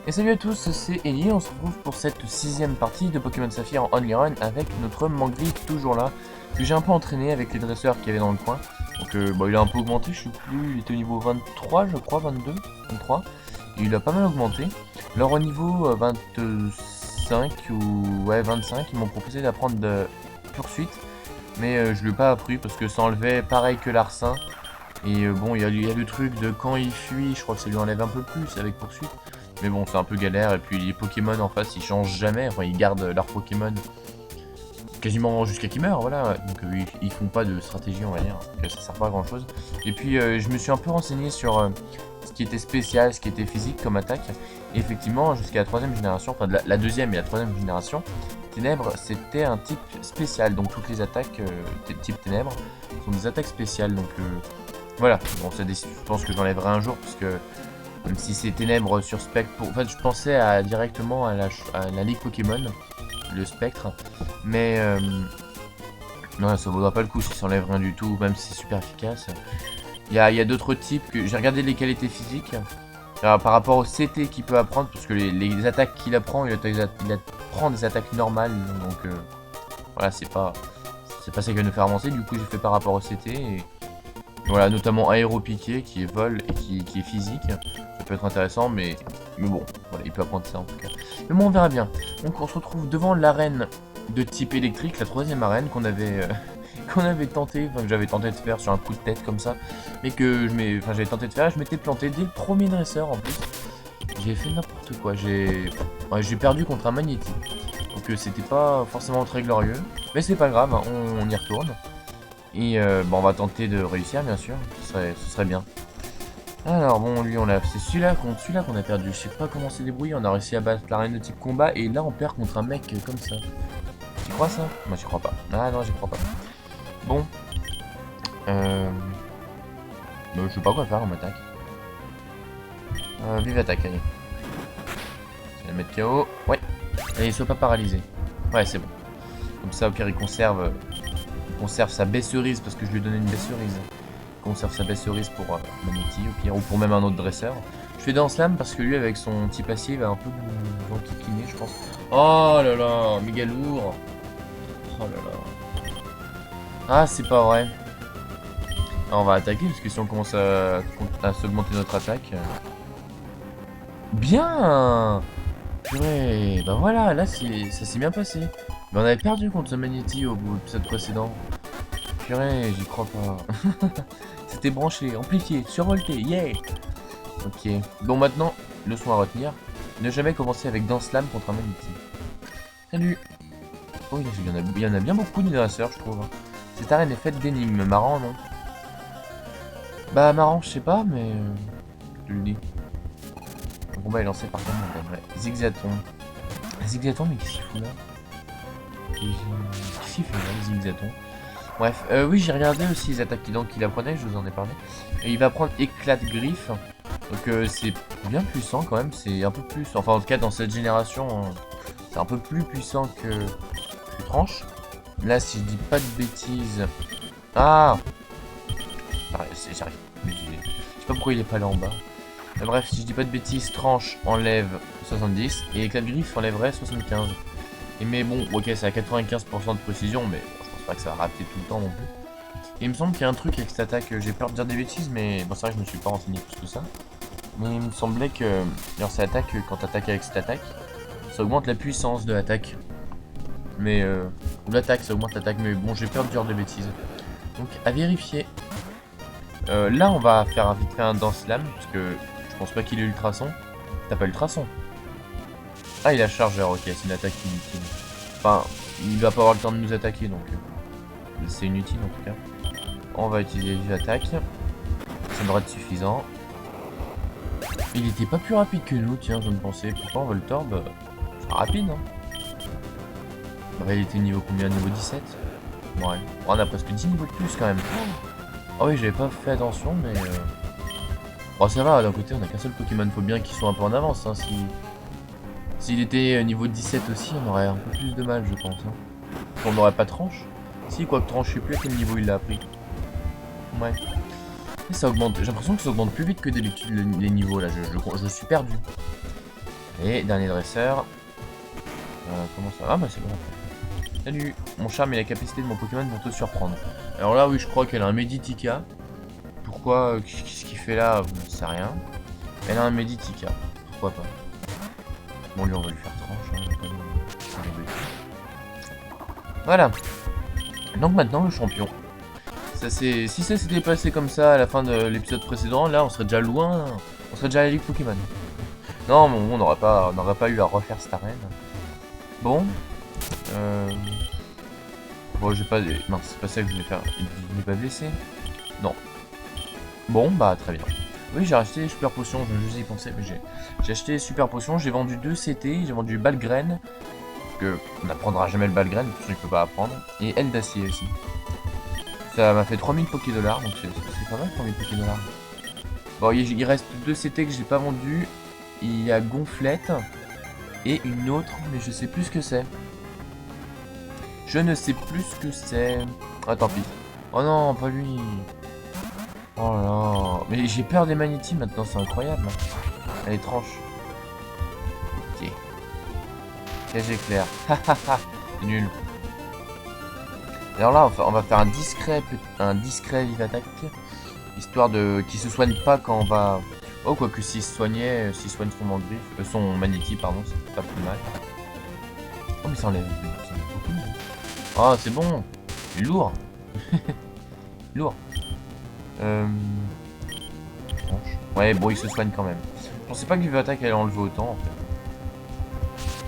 Et salut à tous, c'est Ellie, on se retrouve pour cette 6ème partie de Pokémon Saphir en Only Run avec notre Mangli toujours là, que j'ai un peu entraîné avec les dresseurs qu'il y avait dans le coin. Donc il a un peu augmenté, je sais plus, il était au niveau 23 je crois, 22, 23, et il a pas mal augmenté. Alors au niveau 25 ou ouais 25, ils m'ont proposé d'apprendre de poursuite, mais je lui ai pas appris parce que ça enlevait pareil que l'arsen. Et bon, il y a le truc de quand il fuit, je crois que ça lui enlève un peu plus avec poursuite. Mais bon, c'est un peu galère. Et puis les Pokémon en face, ils changent jamais. Enfin, ils gardent leur Pokémon quasiment jusqu'à qu'ils meurent, voilà. Donc ils font pas de stratégie, on va dire. Donc, ça sert pas à grand chose. Et puis je me suis un peu renseigné sur ce qui était spécial, ce qui était physique comme attaque. Et effectivement, jusqu'à la 3ème génération, enfin de la 2ème et la 3ème génération, Ténèbres, c'était un type spécial. Donc toutes les attaques type Ténèbres sont des attaques spéciales. Donc voilà, bon, je pense que j'enlèverai un jour, parce que même si c'est Ténèbres sur Spectre, en fait, je pensais directement à la Ligue Pokémon, le Spectre, mais non, ça vaudra pas le coup si ça enlève rien du tout, même si c'est super efficace. Il y a d'autres types que j'ai regardé les qualités physiques par rapport au CT qu'il peut apprendre, parce que les attaques qu'il apprend, il apprend des attaques normales, donc voilà, c'est pas ça qui va nous faire avancer. Du coup, j'ai fait par rapport au CT et voilà, notamment aéropiqué qui est vol et qui est physique. Ça peut être intéressant, mais bon, voilà, il peut apprendre ça en tout cas. Mais bon, on verra bien. Donc on se retrouve devant l'arène de type électrique, la 3ème arène qu'on avait qu'on avait tenté, enfin que j'avais tenté de faire sur un coup de tête comme ça, mais que j'avais tenté de faire, je m'étais planté dès le premier dresseur en plus. J'ai fait n'importe quoi, j'ai perdu contre un Magnéti. Donc c'était pas forcément très glorieux, mais c'est pas grave, hein, on y retourne. Et bon, on va tenter de réussir, bien sûr, ce serait bien. Alors bon, lui c'est celui-là qu'on a perdu. Je sais pas comment s'est débrouillé. On a réussi à battre l'arène de type combat et là on perd contre un mec comme ça. Tu crois ça? Moi j'y crois pas. Ah non, j'y crois pas. Bon, je sais pas quoi faire, on m'attaque. Vive attaque, allez. Je vais la mettre KO. Ouais. Allez, sois pas paralysé. Ouais, c'est bon. Comme ça, au pire, il conserve sa baie-cerise parce que je lui ai donné une baie-cerise. Conserve sa baie-cerise pour Magnéti au pire, ou pour même un autre dresseur. Je fais Danse Lame parce que lui avec son petit passier il va un peu nous enquiquiner, je pense. Oh là là, méga lourd. Oh là là. Ah, c'est pas vrai. Alors, on va attaquer parce que si on commence à s'augmenter notre attaque. Bien. Purée, bah voilà, là ça s'est bien passé. Mais on avait perdu contre ce Magnéti au bout de l'épisode précédent. Purée, j'y crois pas. C'était branché, amplifié, survolté, yeah. Ok, bon maintenant, leçon à retenir. Ne jamais commencer avec Danse Lame contre un Magnéti. Salut. Oh, il y en a bien beaucoup de dresseurs, je trouve. Cette arène est faite d'énigmes, marrant, non? Bah marrant, je sais pas, mais... je le dis. Le combat est lancé par contre, ouais. Zigzaton. Zigzaton, mais qu'est-ce qu'il fout là? Qu'est-ce qu'il fait là, Zigzaton? Bref, oui, j'ai regardé aussi les attaques qu'il apprenait, je vous en ai parlé. Et il va prendre éclat de griffe. Donc c'est bien puissant quand même, c'est un peu plus... Enfin en tout cas dans cette génération, c'est un peu plus puissant que tranche. Là si je dis pas de bêtises... Ah, j'arrive. Je sais pas pourquoi il est pas là en bas. Mais bref, si je dis pas de bêtises, tranche enlève 70 et éclat de griffe enlèverait 75. Et mais bon, ok, c'est à 95% de précision, mais bon, je pense pas que ça va rater tout le temps non plus. Et il me semble qu'il y a un truc avec cette attaque, j'ai peur de dire des bêtises, mais bon, c'est vrai que je me suis pas renseigné plus que ça. Mais il me semblait que, alors cette attaque, quand t'attaques avec cette attaque, ça augmente la puissance de l'attaque. Mais, ou l'attaque, ça augmente l'attaque, mais bon, j'ai peur de dire des bêtises. Donc, à vérifier. Là, on va faire vite fait un Danse Lame, parce que je pense pas qu'il ait ultrason. T'as pas ultrason? Ah, il a chargeur, ok, c'est une attaque inutile. Enfin, il va pas avoir le temps de nous attaquer, donc c'est inutile en tout cas. On va utiliser Vive Attaque. Ça devrait être suffisant. Il était pas plus rapide que nous, tiens, je me pensais. Pourtant, Voltorb, c'est rapide, hein. Bah, il était niveau combien? Niveau 17? Ouais. On a presque 10 niveaux de plus quand même. Ah oui, j'avais pas fait attention, mais... Bon, ça va, d'un côté, on a qu'un seul Pokémon. Faut bien qu'ils soient un peu en avance, hein. S'il était niveau 17 aussi, on aurait un peu plus de mal, je pense. Hein. On n'aurait pas tranche. Si, quoique tranche, je sais plus à quel niveau il l'a appris. Ouais. Et ça augmente. J'ai l'impression que ça augmente plus vite que d'habitude les niveaux là. Je suis perdu. Et dernier dresseur. Comment ça va? Ah bah c'est bon. Salut. Mon charme et la capacité de mon Pokémon vont te surprendre. Alors là, oui, je crois qu'elle a un Meditika. Pourquoi? Qu'est-ce qu'il fait là? Je ne sais rien. Elle a un Meditika. Pourquoi pas? Bon, lui, on va lui faire tranche. Hein, voilà. Donc maintenant, le champion. Ça, si ça s'était passé comme ça à la fin de l'épisode précédent, là, on serait déjà loin. On serait déjà à la Ligue Pokémon. Non, mais on n'aurait pas eu à refaire cette arène. Bon. Bon, j'ai pas... Non, c'est pas ça que je voulais faire. Il n'est pas blessé? Non. Bon, bah, très bien. Oui, j'ai acheté les super potions, je vais juste y penser, mais j'ai acheté les super potions, j'ai vendu 2 CT, j'ai vendu Balgraine, parce que on n'apprendra jamais le Balgraine, parce qu'il ne peut pas apprendre, et Aile d'acier aussi. Ça m'a fait 3000 Pokédollars, donc c'est pas mal 3000 Pokédollars. Bon, il reste 2 CT que j'ai pas vendu, il y a Gonflette, et une autre, mais je sais plus ce que c'est. Je ne sais plus ce que c'est. Ah, tant pis. Oh non, pas lui. Oh là là. Mais j'ai peur des Magnétis maintenant, c'est incroyable. Elle est tranche. Ok. Cage éclair. Hahaha. C'est nul. Alors là, on va faire un discret vive attaque. Histoire de qu'il se soigne pas quand on va... Oh, quoique s'il se soignait, s'il soigne son Mandriff, son Magnéti, pardon, c'est pas plus mal. Oh, mais ça enlève beaucoup. Oh, c'est bon. C'est lourd. Lourd. Ouais, bon, il se soigne quand même. Je pensais pas que Vive Attaque allait enlever autant en fait.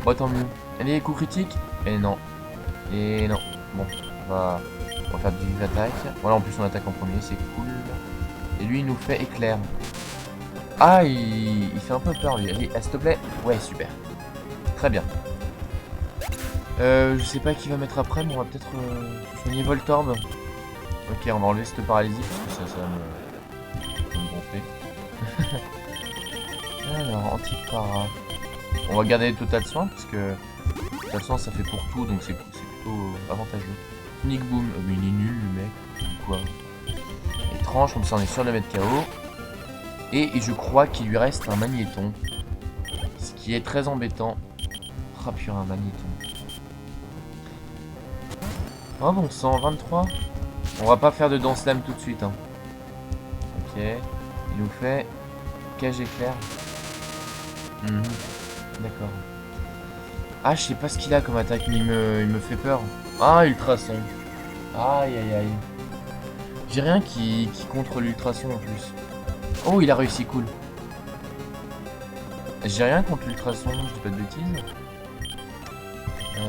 Bon, tant mieux. Allez, coup critique. Et non. Et non. Bon, on va faire du Vive Attaque. Voilà, en plus on attaque en premier, c'est cool. Et lui, il nous fait éclair. Ah, il fait un peu peur lui. Allez, s'il te plaît. Ouais, super. Très bien. Je sais pas qui va mettre après, mais on va peut-être soigner Voltorb. Ok, on va enlever cette paralysie parce que ça va me gonfler. Alors, anti-para. On va garder les total soins parce que total soins ça fait pour tout donc c'est plutôt avantageux. Sonic Boom, mais il est nul le mec. Quoi? Étrange, comme ça on est sûr de le mettre KO. Et je crois qu'il lui reste un magnéton. Ce qui est très embêtant. Ah purée, un magnéton. Oh bon sang, 23. On va pas faire de Dance Slam tout de suite. Hein. Ok. Il nous fait cage éclair. D'accord. Ah, je sais pas ce qu'il a comme attaque, mais il me fait peur. Ah, ultrason. Aïe aïe aïe. J'ai rien qui contre l'ultrason en plus. Oh, il a réussi, cool. J'ai rien contre l'ultrason, je dis pas de bêtises.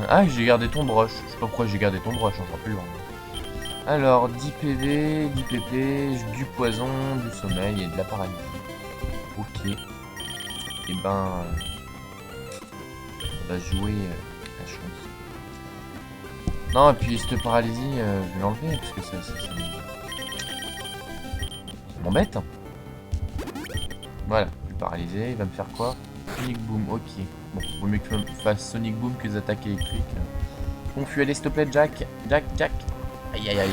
Ah, j'ai gardé ton broche. Je sais pas pourquoi j'ai gardé ton broche, j'en sais plus. Alors, 10 PV, 10 PP, du poison, du sommeil et de la paralysie. Ok. Et ben... on va jouer la chance. Non, et puis cette paralysie, je vais l'enlever, parce que ça m'embête. Voilà, je vais paralyser, il va me faire quoi? Sonic Boom, ok. Bon, vaut mieux que je fasse Sonic Boom que les attaques électriques. Confus, allez, s'il te plaît, Jack. Jack. Aïe aïe aïe. Aïe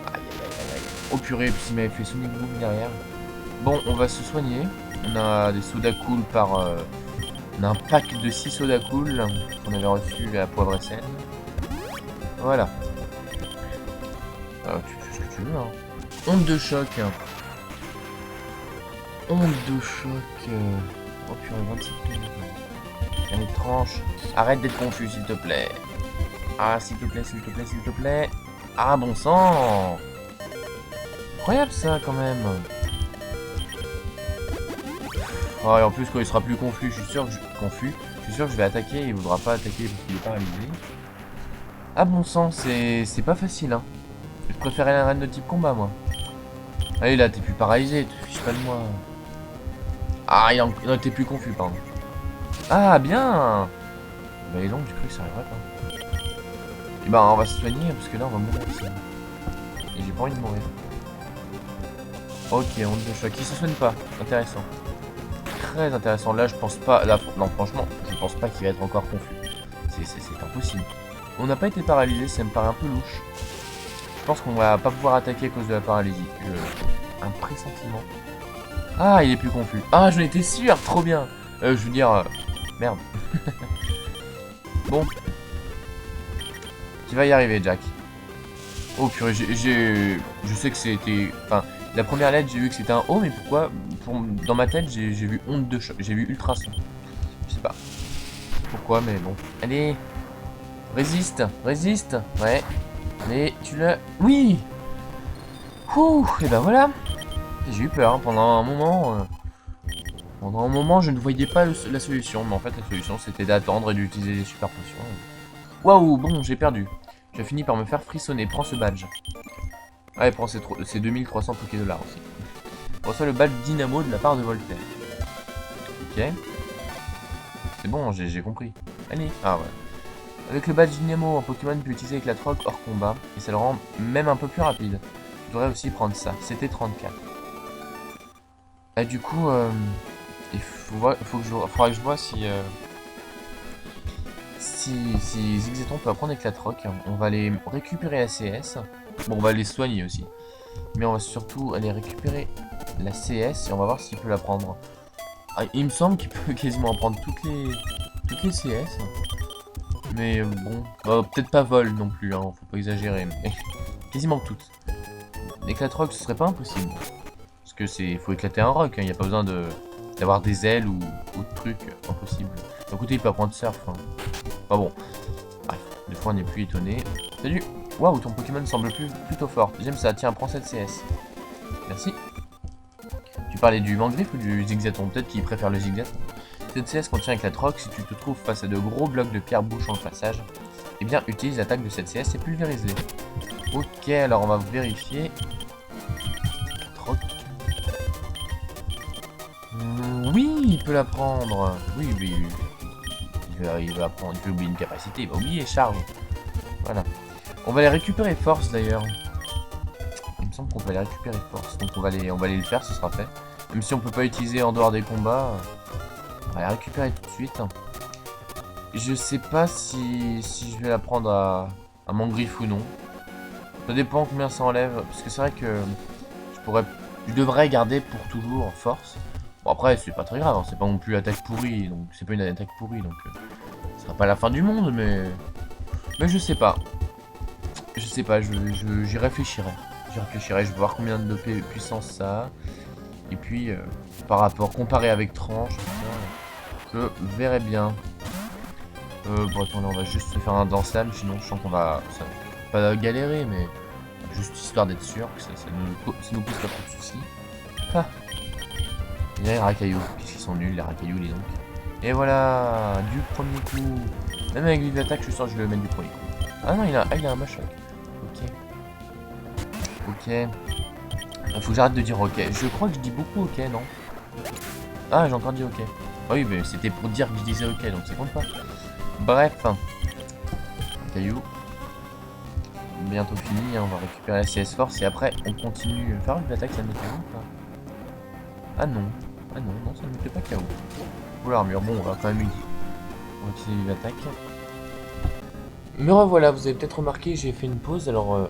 aïe aïe aïe. Oh purée, puis il m'avait fait Sonic Boom derrière. Bon, on va se soigner. On a des sodas cool par... on a un pack de 6 sodas cool qu'on avait reçu à Poivre et Sel. Voilà. Tu fais ce que tu veux, hein. Onde de choc. Onde de choc. Oh purée, 27 minutes. Allez, tranche. Arrête d'être confus, s'il te plaît. Ah, s'il te plaît, s'il te plaît, s'il te plaît. Ah, bon sang. Incroyable ça, quand même. Oh, et en plus, quand il sera plus confus, je suis sûr que je vais attaquer. Il voudra pas attaquer parce qu'il est paralysé. Ah, bon sang, c'est pas facile, hein. Je préférais la reine de type combat, moi. Allez, là, t'es plus paralysé. Tu te fiches pas de moi. Ah, non, t'es plus confus, pardon. Ah, bien. Bah, et donc, j'ai cru que ça arriverait pas. Et ben, on va se soigner parce que là, on va mourir ici. Et j'ai pas envie de mourir. Ok, onde de choc. Qui se soigne pas. Intéressant. Très intéressant. Là, je pense pas. Là, non, franchement, je pense pas qu'il va être encore confus. C'est impossible. On n'a pas été paralysé, ça me paraît un peu louche. Je pense qu'on va pas pouvoir attaquer à cause de la paralysie. Un pressentiment. Ah, il est plus confus. Ah, j'en étais sûr. Trop bien. Je veux dire... merde. Bon. Tu vas y arriver, Jack. Oh purée, je sais que c'était... Enfin, la première lettre, j'ai vu que c'était un O, mais pourquoi dans ma tête, j'ai vu honte de choc. J'ai vu ultrason. Je sais pas. Pourquoi, mais bon. Allez. Résiste. Résiste. Ouais. Mais tu l'as... Oui. Ouh. Et ben voilà. J'ai eu peur hein, pendant un moment. Pendant un moment, je ne voyais pas la solution. Mais en fait, la solution, c'était d'attendre et d'utiliser les super potions. Waouh, bon, j'ai perdu. Tu as fini par me faire frissonner. Prends ce badge. Ouais, prends ces 2300 Poké-Dollars aussi. Reçois le badge Dynamo de la part de Voltaire. Ok. C'est bon, j'ai compris. Allez. Ah ouais. Avec le badge Dynamo, un Pokémon peut utiliser Éclatroc hors combat. Et ça le rend même un peu plus rapide. Tu devrais aussi prendre ça. C'était 34. Et du coup, il faudra que je vois si Zigzaton peut apprendre Éclatroc. On va aller récupérer la CS. Bon, on va les soigner aussi. Mais on va surtout aller récupérer la CS et on va voir s'il peut la prendre. Ah, il me semble qu'il peut quasiment prendre toutes les CS. Mais bon, bah, peut-être pas vol non plus, hein, faut pas exagérer. Mais quasiment toutes. Éclatroc, ce serait pas impossible. Parce que faut éclater un roc, il n'y a pas besoin d'avoir des ailes ou autre truc impossible. D'un côté, il peut apprendre surf. Hein. Enfin bon. Bref, des fois on n'est plus étonné. Salut. Waouh, ton Pokémon semble plutôt fort. J'aime ça, tiens, prends cette CS. Merci. Tu parlais du Mangriffe ou du Zigzaton? Peut-être qu'il préfère le Zigzaton. Cette CS contient Éclatroc. Si tu te trouves face à de gros blocs de pierre bouchant le passage, eh bien, utilise l'attaque de cette CS et pulvérise-les. Ok, alors on va vérifier. Éclatroc. Oui, il peut la prendre. Oui, oui. Il va apprendre. Il peut oublier une capacité. Il va oublier charge. Voilà. On va les récupérer force d'ailleurs. Il me semble qu'on va les récupérer force. Donc on va aller le faire, ce sera fait. Même si on peut pas utiliser en dehors des combats. On va les récupérer tout de suite. Je sais pas si je vais la prendre à Mangriffe ou non. Ça dépend combien ça enlève. Parce que c'est vrai que je devrais garder pour toujours force. Bon après c'est pas très grave, hein. C'est pas non plus l'attaque pourrie. Donc c'est pas une attaque pourrie. Donc ce sera pas la fin du monde mais je sais pas. Je sais pas, j'y réfléchirai. J'y réfléchirai, je vais voir combien de puissance ça a. Et puis, par rapport, comparé avec tranche, je verrai bien. Bon, attendez, on va juste se faire un lance-flamme, sinon je sens qu'on va pas galérer, mais juste histoire d'être sûr que ça nous pose pas trop de soucis. Ah. Il y a les racailloux, qu'est-ce qu'ils sont nuls, les racailloux, dis donc. Et voilà, du premier coup. Même avec l'île d'attaque, je suis sûr que je vais le mettre du premier coup. Ah non, il a un machoc. Ok. Ok. Il faut que j'arrête de dire ok. Je crois que je dis beaucoup ok, non? Ah, j'ai encore dit ok. Ah oui, mais c'était pour dire que je disais ok, donc ça compte pas. Bref. Caillou. Bientôt fini, hein, on va récupérer la CS Force et après on continue. Faire une attaque, ça me met KO ou pas? Ah non. Ah non, non, ça ne me fait pas KO. Ou l'armure, bon, on va quand même on va utiliser l'attaque. Me revoilà, vous avez peut-être remarqué, j'ai fait une pause, alors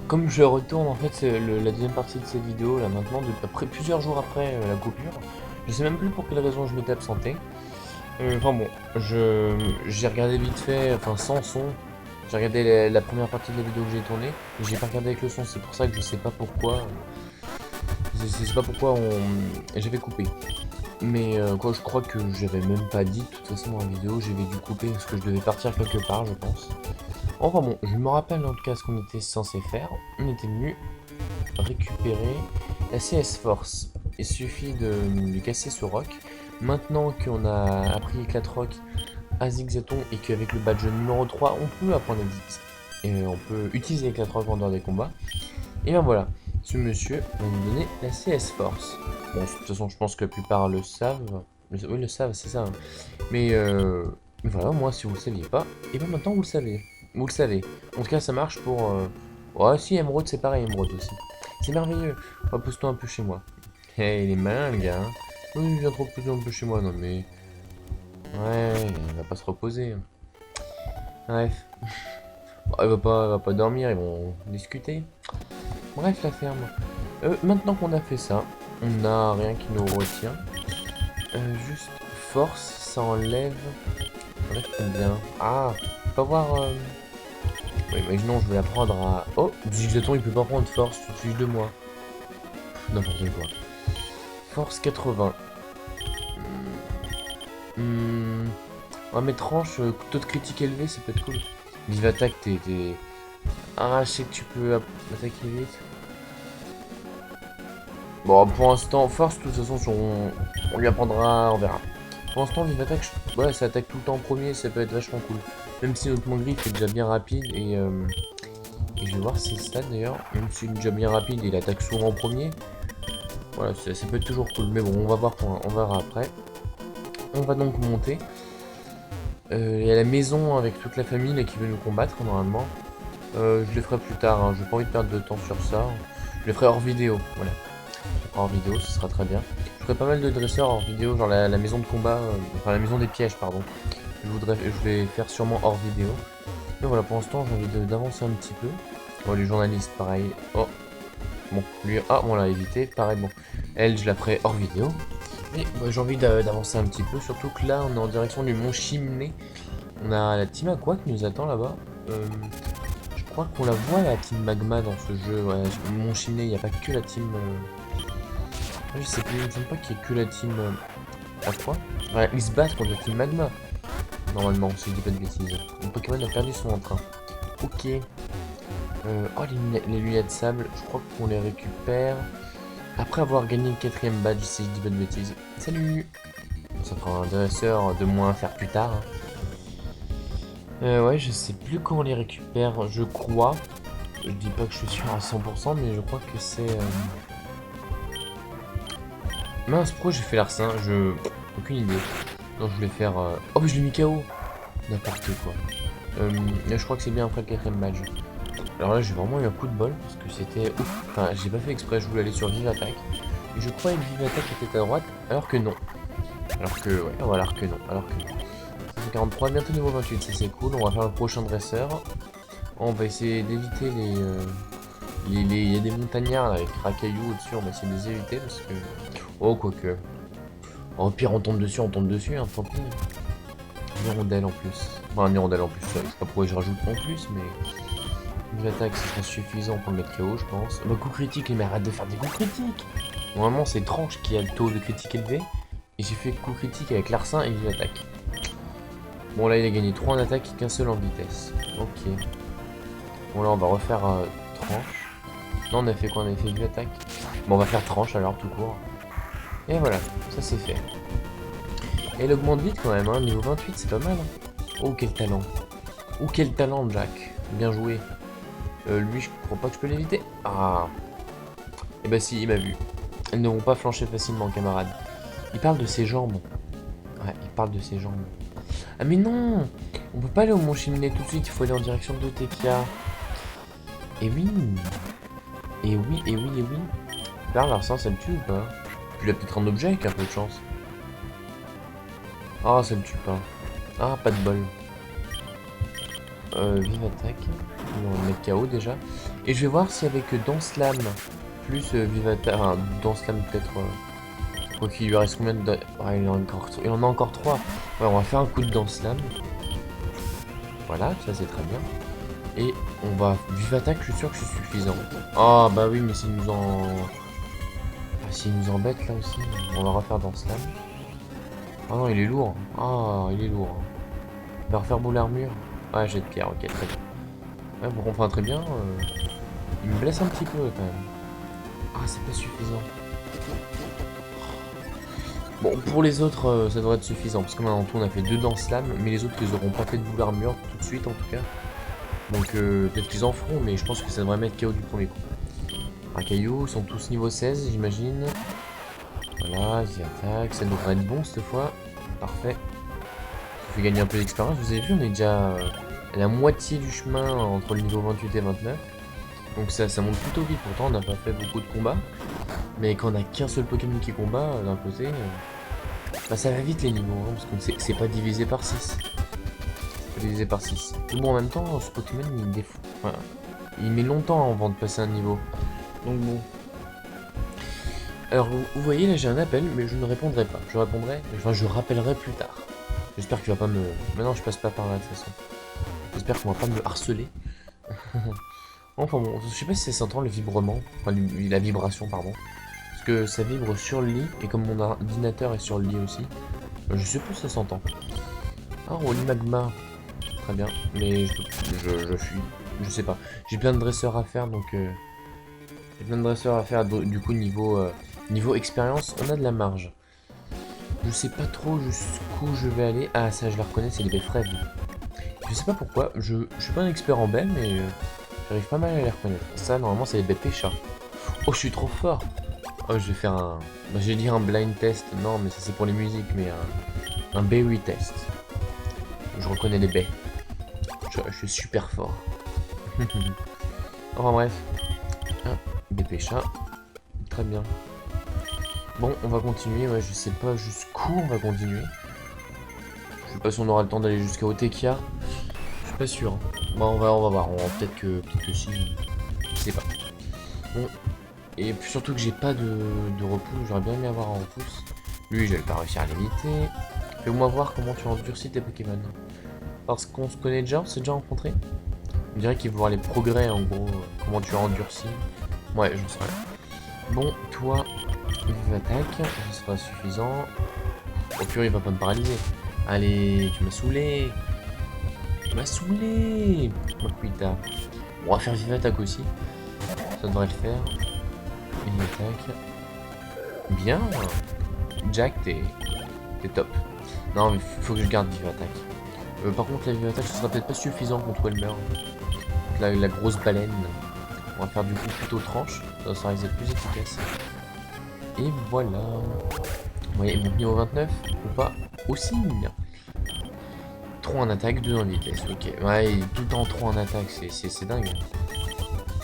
comme je retourne en fait la deuxième partie de cette vidéo là maintenant, plusieurs jours après la coupure, je sais même plus pour quelle raison je m'étais absenté. Enfin bon, j'ai regardé vite fait, enfin sans son, j'ai regardé la première partie de la vidéo que j'ai tournée, mais j'ai pas regardé avec le son, c'est pour ça que je sais pas pourquoi, j'avais coupé. Mais quoi, je crois que j'avais même pas dit de toute façon dans la vidéo, j'avais dû couper parce que je devais partir quelque part, je pense. Enfin bon, je me rappelle en tout cas ce qu'on était censé faire. On était venu récupérer la CS Force. Il suffit de casser ce roc. Maintenant qu'on a appris Éclatroc à Zigzaton et qu'avec le badge numéro 3, on peut apprendre à Zigzaton. Et on peut utiliser Éclatroc en dehors des combats. Et ben voilà, ce monsieur va nous donner la CS Force. Bon, de toute façon, je pense que la plupart le savent. Oui, le savent, c'est ça. Hein. Mais voilà, moi, si vous le saviez pas, et bien maintenant vous le savez. Vous le savez. En tout cas, ça marche pour... Ouais, si, Emeraude, c'est pareil, Emeraude aussi. C'est merveilleux. Repose-toi un peu chez moi. Hey, il est malin, le gars. Hein. Oui, il vient trop reposer un peu chez moi, non mais... Ouais, il va pas se reposer. Bref. Bon, il va pas dormir, ils vont discuter. Bref, la ferme. Maintenant qu'on a fait ça, on n'a rien qui nous retient. Juste force, ça enlève... combien? Ah, on peut pas voir... Ouais, imaginons, je vais apprendre à... Oh, Gigaton, il peut pas prendre force, tu te fiches de moi. N'importe quoi. Force 80. On va mettre tranche, taux de critique élevé, ça peut être cool. Vive attaque, t'es... Ah, je sais que tu peux attaquer vite. Bon, pour l'instant, force, de toute façon, on lui apprendra, on verra. Pour l'instant, vive attaque, ouais, ça attaque tout le temps en premier, ça peut être vachement cool. Même si notre Mangriffe est déjà bien rapide et je vais voir ses stats d'ailleurs. Même s'il est déjà bien rapide et il attaque souvent en premier. Voilà, ça peut être toujours cool. Mais bon, on va voir, on verra après. On va donc monter. Il y a la maison avec toute la famille là, qui veut nous combattre normalement. Je le ferai plus tard, hein. J'ai pas envie de perdre de temps sur ça. Je le ferai hors vidéo, voilà. Hors vidéo, ce sera très bien. Je ferai pas mal de dresseurs hors vidéo, genre la maison de combat, enfin la maison des pièges, pardon. Je vais faire sûrement hors vidéo. Mais voilà, pour l'instant, j'ai envie d'avancer un petit peu. Bon, les journalistes, pareil. Oh, bon, lui, ah, on l'a évité. Pareil, bon, elle, je la ferai hors vidéo. Mais bah, j'ai envie d'avancer un petit peu, surtout que là, on est en direction du mont Chimney. On a la team Aqua qui nous attend là-bas. Je crois qu'on la voit, la team Magma, dans ce jeu. Ouais, mont Chimney, il n'y a pas que la team... Je sais plus, il me semble pas qu'il y ait que la team Aqua. Ouais, ils se battent contre la team Magma. Normalement, si je dis pas de bêtises. Mon Pokémon a perdu son entrain. Ok. Oh, les lunettes de sable, je crois qu'on les récupère après avoir gagné le 4ème badge, si je dis pas de bêtises. Salut. Ça fera un dresseur de moins à faire plus tard. Ouais, je sais plus quand on les récupère, je crois. Je dis pas que je suis sûr à 100%, mais je crois que c'est... Mince, pourquoi j'ai fait l'arsen? Aucune idée. Non, je voulais faire... Oh, mais je l'ai mis KO. N'importe quoi. Je crois que c'est bien après le 4ème badge. Alors là, j'ai vraiment eu un coup de bol, parce que c'était... Ouf. Enfin, j'ai pas fait exprès, je voulais aller sur Vive Attaque. Et je croyais que Vive Attaque était à droite, alors que non. Alors que... Ouais, voilà, alors que non. Alors que non. 43, bientôt niveau 28, ça c'est cool. On va faire le prochain dresseur. On va essayer d'éviter les... Il y a des montagnards là, avec racailloux au-dessus, on va essayer de les éviter, parce que... Oh, quoique... Au pire, on tombe dessus, hein, tant pis. Une hirondelle en plus. Enfin, une hirondelle en plus, je sais pas pourquoi je rajoute en plus, mais... Une attaque, ce serait suffisant pour le mettre KO, je pense. Bah, coup critique, mais arrête de faire des coups critiques. Normalement, c'est Tranche qui a le taux de critique élevé. Et j'ai fait coup critique avec l'arsen et une attaque. Bon, là, il a gagné 3 en attaque et qu'un seul en vitesse. Ok. Bon, là, on va refaire Tranche. Non, on a fait quoi? On a fait une attaque. Bon, on va faire Tranche alors, tout court. Et voilà, ça c'est fait. Et elle augmente vite quand même, hein. Niveau 28, c'est pas mal. Hein. Oh, quel talent. Oh, quel talent, Jack. Bien joué. Lui, je crois pas que je peux l'éviter. Ah. Et bah si, il m'a vu. Elles ne vont pas flancher facilement, camarades. Il parle de ses jambes. Ouais, il parle de ses jambes. Ah mais non, on peut pas aller au Mont Chimney tout de suite, il faut aller en direction de Tekia. Et oui. Et oui, et oui, et oui. Là, l'arsen, ça le tue ou pas? Puis il a peut-être un objet avec un peu de chance. Ah, ça le tue pas. Ah, pas de bol. Vive attaque. On va mettre KO déjà. Et je vais voir si avec Danse Lame plus Vive attaque. Enfin, Danse Lame peut-être. Quoi qu'il lui reste combien de. Ouais, il en a encore 3. Ouais, on va faire un coup de Danse Lame. Voilà, ça c'est très bien. Et on va. Vive attaque, je suis sûr que c'est suffisant. Ah, bah oui, mais s'il nous en. Ah, s'il nous embête là aussi, on va refaire Danse Lame. Ah non, il est lourd. Ah, il est lourd. On va refaire boule armure. Ouais, jet de pierre, ok, très bien. Ouais, bon, enfin, très bien. Il me blesse un petit peu quand même. Ah, c'est pas suffisant. Bon, pour les autres, ça devrait être suffisant. Parce que maintenant, on a fait 2 Danse Lame. Mais les autres, ils auront pas fait de boule armure tout de suite, en tout cas. Donc, peut-être qu'ils en feront. Mais je pense que ça devrait mettre KO du premier coup. Racaillou, ils sont tous niveau 16, j'imagine. Voilà, ils attaquent. Ça devrait être bon cette fois. Parfait. Ça fait gagner un peu d'expérience. Vous avez vu, on est déjà à la moitié du chemin entre le niveau 28 et 29. Donc ça monte plutôt vite. Pourtant, on n'a pas fait beaucoup de combats. Mais quand on a qu'un seul Pokémon qui combat d'un côté, bah ça va vite les niveaux. Hein, parce que c'est pas divisé par 6. C'est divisé par 6. Mais bon, en même temps, ce Pokémon, il met longtemps avant de passer un niveau. Donc bon. Alors, vous voyez, là, j'ai un appel, mais je ne répondrai pas. Je répondrai, enfin, je rappellerai plus tard. J'espère qu'il va pas me... Mais non, je passe pas par là, de toute façon. J'espère qu'on va pas me harceler. Enfin bon, je sais pas si ça s'entend le vibrement. Enfin, la vibration, pardon. Parce que ça vibre sur le lit, et comme mon ordinateur est sur le lit aussi, je sais pas si ça s'entend. Ah, Rolly Magma. Très bien, mais je fuis. Je sais pas. J'ai plein de dresseurs à faire, donc... J'ai plein de dresseurs à faire, du coup, niveau expérience, on a de la marge. Je sais pas trop jusqu'où je vais aller. Ah, ça, je la reconnais, c'est les baies Fred. Je sais pas pourquoi, je suis pas un expert en baies, mais j'arrive pas mal à les reconnaître. Ça, normalement, c'est les baies Pécha. Oh, je suis trop fort. Oh, je vais faire un... Bah, je vais dire un blind test. Non, mais ça, c'est pour les musiques, mais un berry test. Je reconnais les baies. Je suis super fort. Enfin, bref. Ah, baies Pécha. Très bien. Bon, on va continuer, ouais, je sais pas jusqu'où on va continuer. Je sais pas si on aura le temps d'aller jusqu'à Otekia. Je suis pas sûr. Bon, on va voir, peut-être que si. Je sais pas. Bon, et puis surtout que j'ai pas de repousse, j'aurais bien aimé avoir un repousse. Lui, j'avais pas réussi à l'éviter. Fais-moi voir comment tu endurcis tes Pokémon. Parce qu'on se connaît déjà, on s'est déjà rencontrés. On dirait qu'il veut voir les progrès, en gros, comment tu as endurci. Ouais, j'en sais rien. Bon, toi... Vive attaque, ce sera suffisant. Au pur, il va pas me paralyser. Allez, tu m'as saoulé. Tu m'as saoulé. Makuita. On va faire vive attaque aussi. Ça devrait le faire. Vive attaque. Bien. Jack, t'es top. Non, mais faut que je garde vive attaque. Par contre, la vive attaque, ce sera peut-être pas suffisant contre Welmer. La grosse baleine. On va faire du coup plutôt tranche. Ça sera plus efficace. Et voilà. Ouais, mon niveau 29 ou pas aussi. 3 en attaque, 2 en vitesse. Ok. Ouais, tout en 3 en attaque, c'est dingue.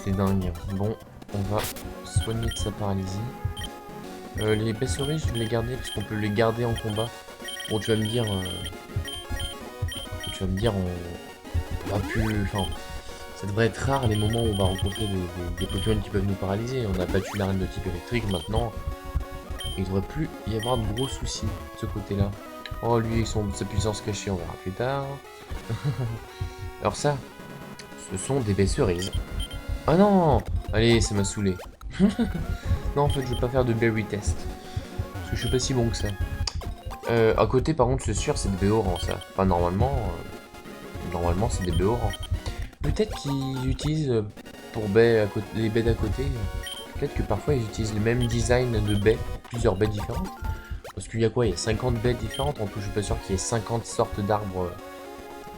C'est dingue. Bon, on va soigner de sa paralysie. Les baisseries, je vais les garder parce qu'on peut les garder en combat. Bon, tu vas me dire... on va plus... Enfin, ça devrait être rare les moments où on va rencontrer des Pokémon qui peuvent nous paralyser. On a battu l'arène de type électrique, maintenant... Il devrait plus y avoir de gros soucis de ce côté-là. Oh, lui, avec sa puissance cachée, on verra plus tard. Alors ça, ce sont des baies cerises. Ah non! Allez, ça m'a saoulé. Non, en fait, je vais pas faire de berry test. Parce que je suis pas si bon que ça. À côté, par contre, c'est sûr, c'est des baies orangs, ça. Enfin, normalement, c'est des baies orangs. Peut-être qu'ils utilisent, pour baies les baies d'à côté... Peut-être que parfois ils utilisent le même design de baies, plusieurs baies différentes. Parce qu'il y a quoi? Il y a 50 baies différentes. En tout, je suis pas sûr qu'il y ait 50 sortes d'arbres.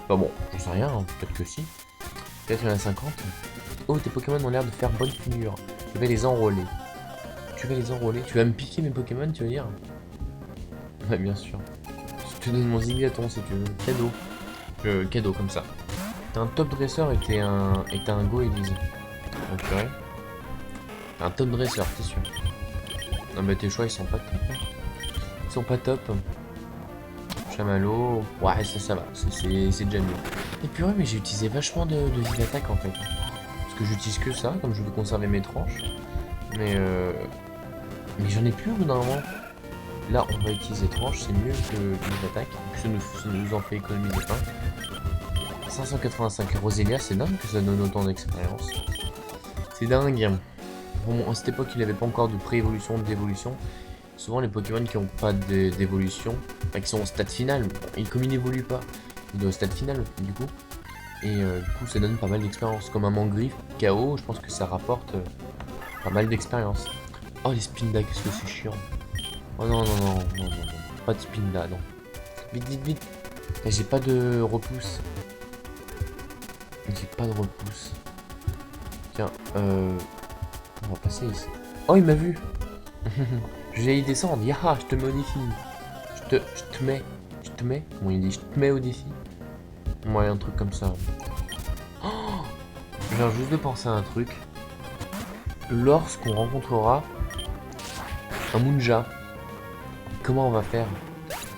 Enfin bon, j'en sais rien, hein. Peut-être que si. Peut-être qu'il y en a 50. Oh, tes Pokémon ont l'air de faire bonne figure. Je vais les enrôler. Tu vas les enrôler? Tu vas me piquer mes Pokémon, tu veux dire? Ouais, bien sûr. Je te donne mon Zigzaton si tu veux. Cadeau. Cadeau comme ça. T'as un top dresseur et t'as un go Elise. Donc, purée. Un top dresseur, c'est sûr. Non mais tes choix ils sont pas top. Hein. Ils sont pas top. Chamallow. Ouais ça va. C'est déjà mieux. Et purée mais j'ai utilisé vachement de vive attaque en fait. Parce que j'utilise que ça, comme je veux conserver mes tranches. Mais j'en ai plus au bout d'un moment. Là on va utiliser tranche, c'est mieux que vive attaque. Ça nous en fait économiser un. 585 Roselia, c'est dingue que ça donne autant d'expérience. C'est dingue. Bon, à cette époque, il n'y avait pas encore de pré-évolution, d'évolution. Souvent, les Pokémon qui n'ont pas d'évolution, enfin, qui sont au stade final, et comme ils n'évoluent pas, ils sont au stade final, du coup. Et du coup, ça donne pas mal d'expérience. Comme un Mangriffe, KO, je pense que ça rapporte pas mal d'expérience. Oh, les Spinda, qu'est-ce que c'est chiant. Oh non, pas de Spinda, non. Vite. J'ai pas de repousse. Tiens, on va passer ici. Oh, il m'a vu. Je vais y descendre. Yaha, je te mets au défi. Je te mets. Comment il dit? Je te mets au défi. Ouais, un truc comme ça. Oh, je viens juste de penser à un truc. Lorsqu'on rencontrera un Munja, comment on va faire?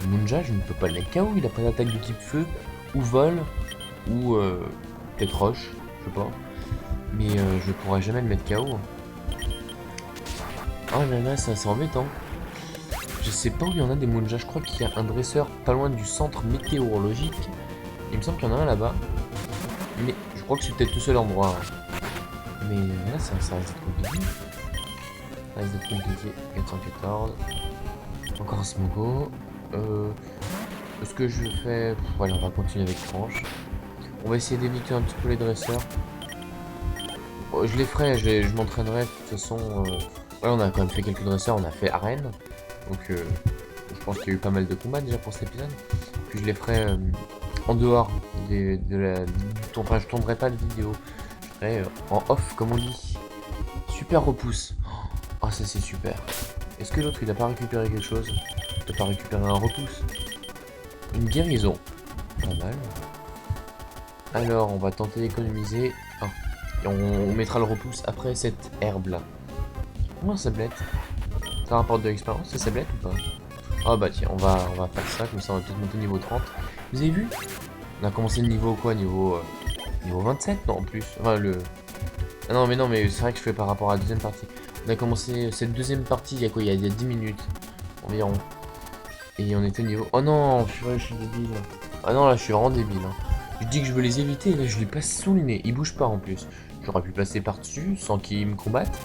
Le Munja, je ne peux pas le mettre KO. Il a pas d'attaque de type feu, ou vol, ou peut-être roche, je sais pas. Mais je pourrais jamais le mettre KO. Oh là là, c'est embêtant. Je sais pas où il y en a des Munja. Je crois qu'il y a un dresseur pas loin du centre météorologique. Il me semble qu'il y en a un là-bas. Mais je crois que c'est peut-être tout seul endroit. Mais là, ça risque d'être compliqué. Ça risque d'être compliqué. 414. Encore un Smogo. Ce que je fais... Voilà, on va continuer avec Tranche. On va essayer d'éviter un petit peu les dresseurs. Je les ferai, je m'entraînerai. De toute façon, voilà, on a quand même fait quelques dresseurs. On a fait arène. Donc, je pense qu'il y a eu pas mal de combats déjà pour cet épisode. Puis je les ferai en dehors de la... Enfin, je tournerai pas de vidéo. Je ferai en off, comme on dit. Super repousse. Ah, ça c'est super. Est-ce que l'autre, il a pas récupéré quelque chose? Il a pas récupéré un repousse? Une guérison. Pas mal. Alors, on va tenter d'économiser. Ah. Et on mettra le repousse après cette herbe-là. Comment ça blette? Ça rapporte de l'expérience, ça blette ou pas? Ah bah tiens, on va faire ça, comme ça on va peut-être monter niveau 30. Vous avez vu? On a commencé le niveau quoi? Niveau 27? Non, en plus. Enfin, le... Ah non, mais c'est vrai que je fais par rapport à la deuxième partie. On a commencé cette deuxième partie il y a quoi? Il y a 10 minutes environ. Et on était au niveau... Oh non, je suis débile. Ah non, là, je suis vraiment débile. Hein. Je dis que je veux les éviter, et là, je les passe sous le nez. Ils bougent pas, en plus. J'aurais pu passer par-dessus, sans qu'ils me combattent.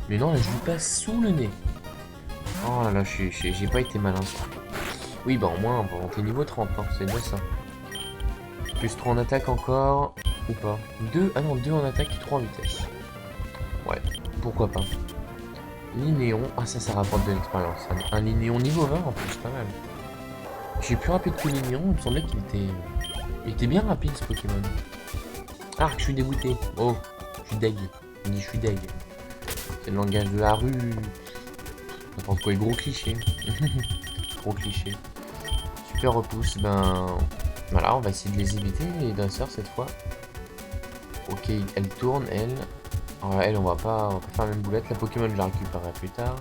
Mais non, là, je les passe sous le nez. Oh là là, j'ai pas été malin. Oui, bah, au moins, on va monter niveau 30, hein. C'est déjà ça. Plus 3 en attaque encore. Ou pas. 2, ah non, 2 en attaque et 3 en vitesse. Ouais, pourquoi pas. Linéon, ah ça rapporte de l'expérience. Un Linéon niveau 20 en plus, pas mal. J'ai plus rapide que Linéon, il me semblait qu'il était... Il était bien rapide ce Pokémon. Ah, je suis dégoûté. Oh, je suis deg. Il dit je suis deg. C'est le langage de la rue. N'importe quoi, gros cliché. Gros cliché. Super repousse, ben... Voilà, on va essayer de les éviter, les dresseurs cette fois. Ok, elle tourne, elle. Alors elle, on va pas faire la même boulette. La Pokémon, je la récupérerai plus tard.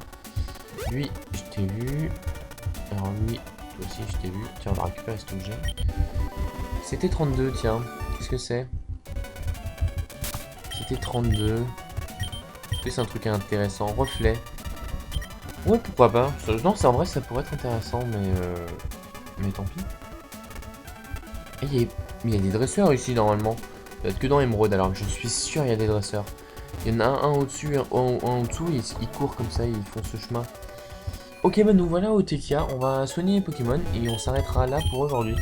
Lui, je t'ai vu. Alors lui, toi aussi, je t'ai vu. Tiens, on va récupérer cet objet. C'était 32, tiens. Qu'est-ce que c'est? C'était 32. Est-ce que c'est un truc intéressant? Reflet. Ouais, pourquoi pas. Non, c'est en vrai, ça pourrait être intéressant, mais tant pis. Et il y a des dresseurs ici, normalement. Peut-être que dans Emeraude, alors je suis sûr il y a des dresseurs. Il y en a un au-dessus, un en dessous, ils courent comme ça, ils font ce chemin. Ok, bah nous voilà au Tekia, on va soigner les Pokémon et on s'arrêtera là pour aujourd'hui.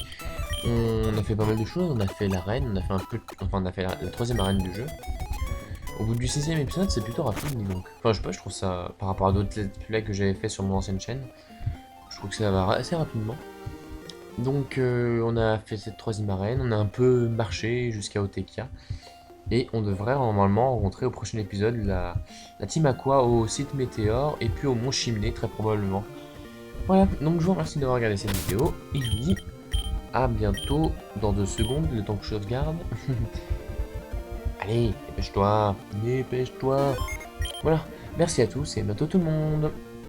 On a fait pas mal de choses, on a fait l'arène, on a fait un peu... Enfin, on a fait la troisième arène du jeu. Au bout du 16e épisode, c'est plutôt rapide, dis donc. Enfin, je sais pas, je trouve ça... Par rapport à d'autres let's play que j'avais fait sur mon ancienne chaîne, je trouve que ça va assez rapidement. Donc, on a fait cette troisième arène, on a un peu marché jusqu'à Otekia. Et on devrait normalement rencontrer au prochain épisode la team Aqua au site Météor et puis au Mont Chimney très probablement. Voilà, donc je vous remercie d'avoir regardé cette vidéo et je vous dis à bientôt dans 2 secondes, le temps que je sauvegarde. Allez, dépêche-toi, dépêche-toi. Voilà, merci à tous et à bientôt tout le monde.